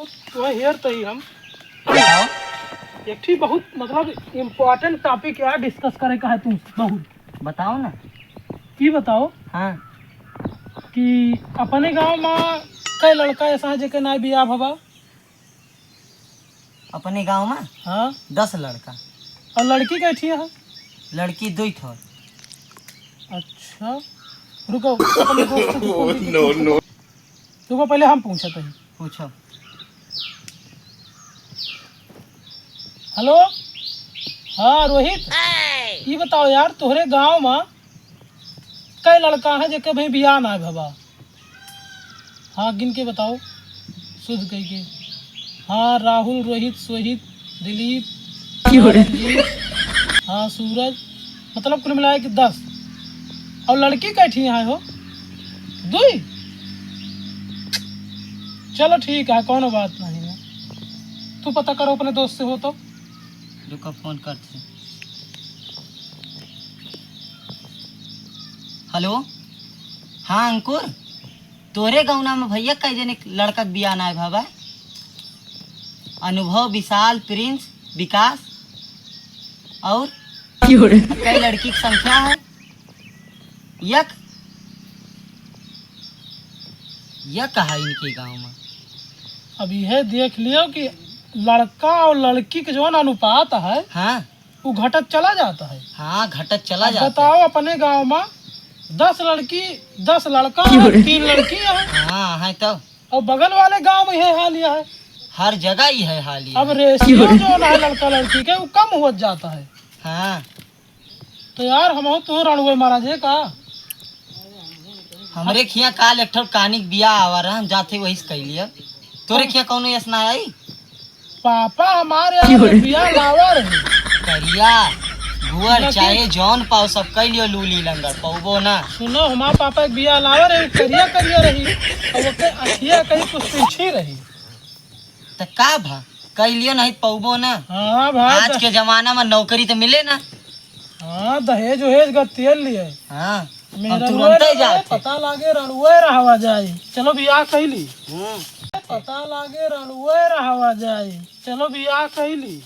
तो हेयर तही हम बताओ। एक ठीक बहुत मतलब इम्पोर्टेंट टॉपिक यार डिस्कस करे का है तुम बहुत। बताओ ना। की बताओ हाँ। कि अपने गांव में कई लड़का ऐसा है जेके ना बियाह भवा। अपने गांव में हाँ 10 लड़का, और लड़की कैठी है। लड़की 2 थोड़। अच्छा रुको अपने दोस्त से रुको पहले हम पूछते हैं। पूछो। हेलो हाँ रोहित, ये बताओ यार तोहरे गांव में कई लड़का है जेके भाई बियाह ना भवा। हाँ गिन के बताओ शुद्ध कह के। हाँ राहुल, रोहित, सोहित, दिलीप, रंजीत, हाँ सूरज, मतलब कुल मिलाए कि 10। और लड़की कैठी यहाँ हो 2। चलो ठीक है कोनो बात नहीं है। तू पता करो अपने दोस्त से हो तो। रुको फोन करते। हेलो हाँ अंकुर, तोरे गौना में भैया कई जने लड़का के बियाह ना है भाबा। अनुभव, विशाल, प्रिंस, विकास और कई लड़की की संख्या है यक यक है इनके गांव में। अब यह देख लियो कि लड़का और लड़की के जो है ना अनुपात है हाँ वो घटत चला जाता है। हाँ घटत चला अब जाता बताओ अपने गांव में 10 लड़की 10 लड़का है 3 लड़की है। है। हाँ है तो और बगल वाले गांव में यह हाल यह है। हर जगह ही है हाल ही। अब रेशियो जो है लड़का लड़की के वो कम हो जाता है। हाँ तो यार हम तो रणुए महाराज है का। हमरे खिया काल एक ठो कहानी के बियाह आवा रहा, हम जाते वही से कह लिया। तोरे खिया कौनो यसना आई? पापा हमारे यहाँ बियाह लावा रहे करिया गुअर चाहे जौन पाओ सब कह लियो लूली लंगर पौबो ना। सुनो हमारे पापा एक बियाह लावा रहे करिया करिया रही और वो अखिया कहीं कुछ पीछे रही। तो का भा कह लियो नहीं पौबो ना। हाँ भाई आज के जमाना में नौकरी तो मिले ना। हाँ दहेज वहेज का तेल लिए हाँ हम मेरा तुरंत ही जाते। पता लागे रणुए रहवा जाए चलो बियाह कैली। पता लागे रणुए रहवा जाए चलो बियाह कैली।